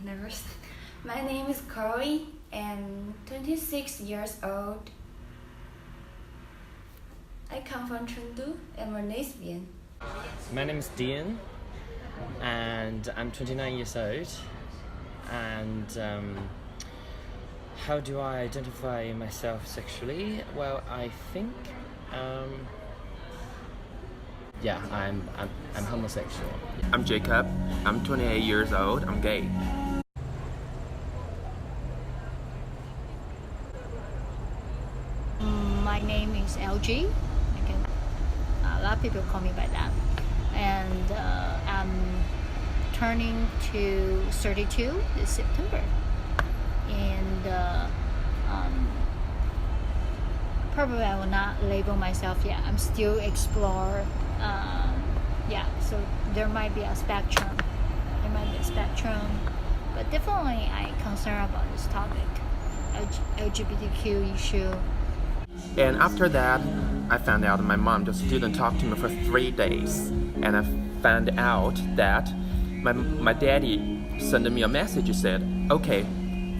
Never. My name is Chloe and 26 years old. I come from Chengdu. I'm a lesbian. My name is Dean, and I'm 29 years old. And how do I identify myself sexually? Well, I think, I'm homosexual. I'm Jacob. I'm 28 years old. I'm gay. My name is LG. A lot of people call me by that. And I'm turning to 32 this September. And probably I will not label myself yet. I'm still exploring. So there might be a spectrum. But definitely I concern about this topic, LGBTQ issue. And after that, I found out my mom just didn't talk to me for 3 days. And I found out that my daddy sent me a message. He said, "Okay,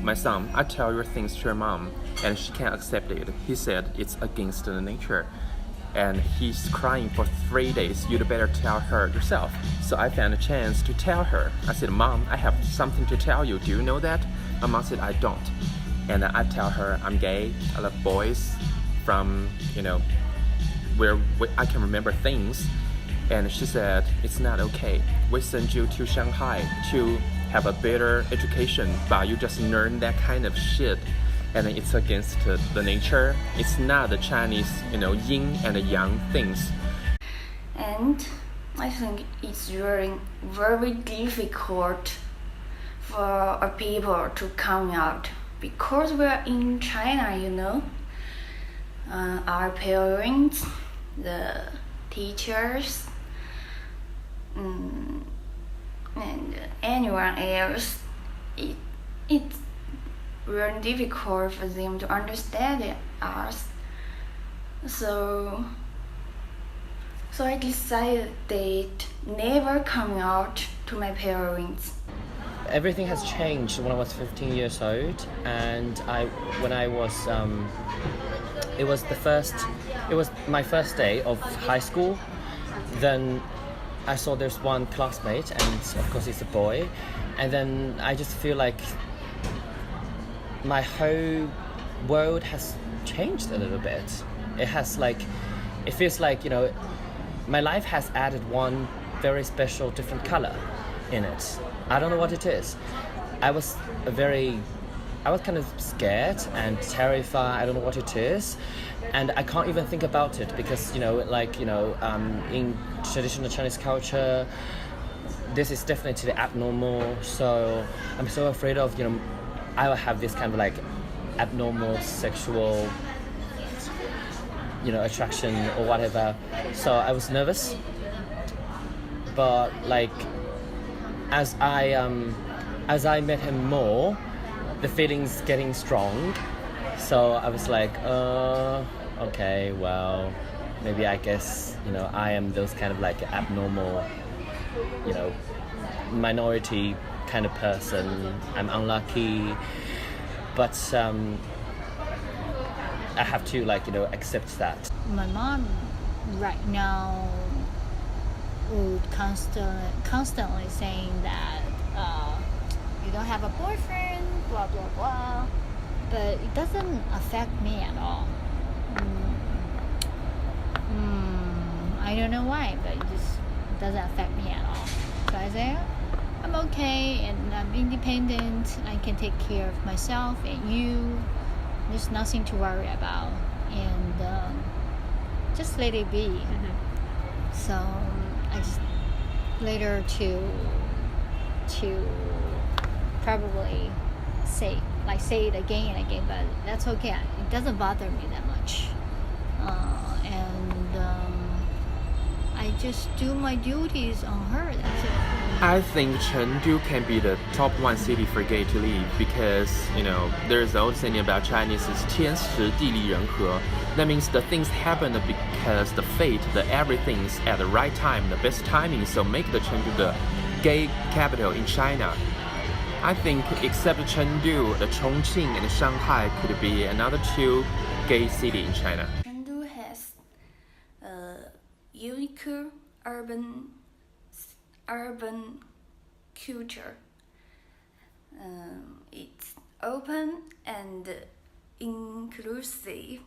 my son, I tell your things to your mom, and she can't accept it." He said it's against the nature. And he's crying for 3 days. You'd better tell her yourself. So I found a chance to tell her. I said, "Mom, I have something to tell you. Do you know that?" My mom said, "I don't." And I tell her I'm gay. I love boys from, where I can remember things. And she said, "It's not okay. We send you to Shanghai to have a better education, but you just learn that kind of shit. And it's against the nature. It's not the Chinese, yin and yang things." And I think it's really very difficult for people to come out because we're in China, our parents, the teachers, and anyone else, it's really difficult for them to understand us. So I decided never coming out to my parents. Everything has changed when I was 15 years old, and it was my first day of high school. Then I saw there's one classmate, and of course it's a boy, and then I just feel like my whole world has changed a little bit. It feels like, my life has added one very special different color in it. I don't know what it is. I was kind of scared and terrified. I don't know what it is, and I can't even think about it because in traditional Chinese culture, this is definitely abnormal. So I'm so afraid of I will have this kind of abnormal sexual attraction or whatever. So I was nervous, but as I met him more, the feelings getting strong. So I was like, okay, well, maybe I guess I am those kind of abnormal, minority kind of person. I'm unlucky, but I have to accept that. My mom right now would constantly saying that you don't have a boyfriend, blah blah blah, but it doesn't affect me at all. I don't know why, but it just doesn't affect me at all. So I say I'm okay and I'm independent. I can take care of myself and there's nothing to worry about, and just let it be. So I just later to probably say it again and again, but that's okay. It doesn't bother me that much, and I just do my duties on her. That's it. I think Chengdu can be the top 1 city for gay to live because, there's the old saying about Chinese is 天时地利人和. That means the things happen because the fate, everything's at the right time, the best timing. So make the Chengdu the gay capital in China. I think except Chengdu, the Chongqing and Shanghai could be another two gay city in China. Chengdu has a unique urban culture. It's open and inclusive.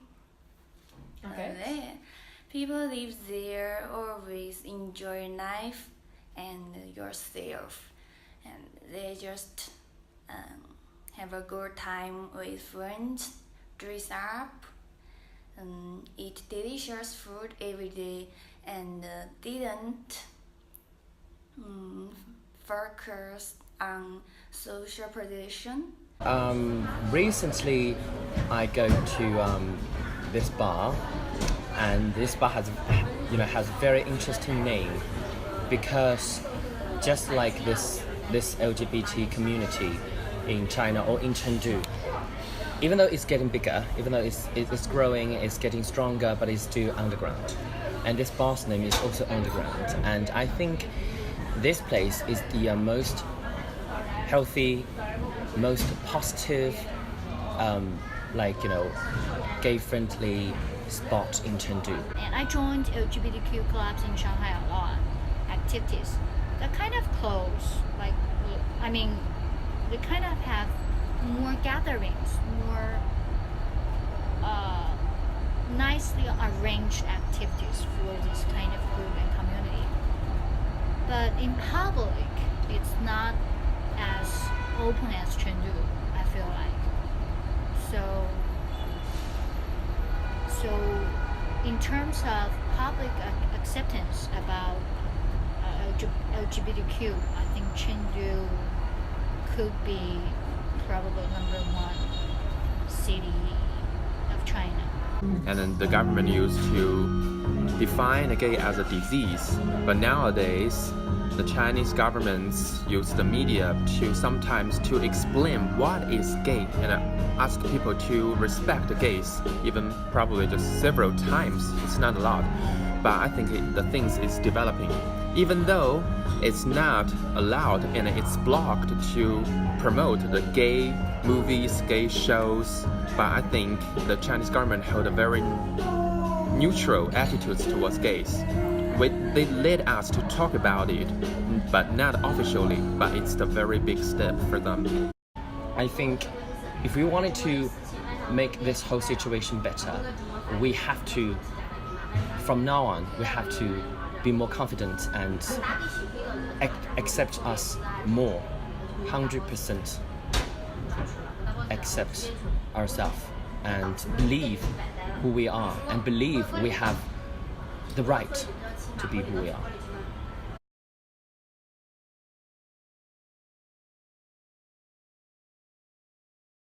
People live there always enjoy life and yourself, and they just have a good time with friends, dress up, eat delicious food every day, and didn't focus on social position. Recently, I go to this bar, and this bar has a very interesting name, because just like this LGBT community in China or in Chengdu, even though it's getting bigger, even though it's growing, it's getting stronger, but it's still underground. And this bar's name is also underground. And I think this place is the most healthy, most positive, gay-friendly spot in Chengdu. And I joined LGBTQ clubs in Shanghai a lot, activities. They're kind of close, they kind of have more gatherings, more nicely arranged activities for this kind of group and community. But in public, it's not as open as Chengdu, I feel like. So in terms of public acceptance about LGBTQ, I think Chengdu could be probably #1 city of China. And then the government used to define a gay as a disease, but nowadays the Chinese governments use the media sometimes to explain what is gay and ask people to respect the gays, even probably just several times. It's not a lot, but I think the things is developing. Even though it's not allowed and it's blocked to promote the gay movies, gay shows, but I think the Chinese government held a very neutral attitude towards gays. They led us to talk about it, but not officially, but it's a very big step for them. I think if we wanted to make this whole situation better, we have to, from now on, we have to be more confident and accept us more, 100% accept ourselves and believe who we are and believe we have the right to be who we are.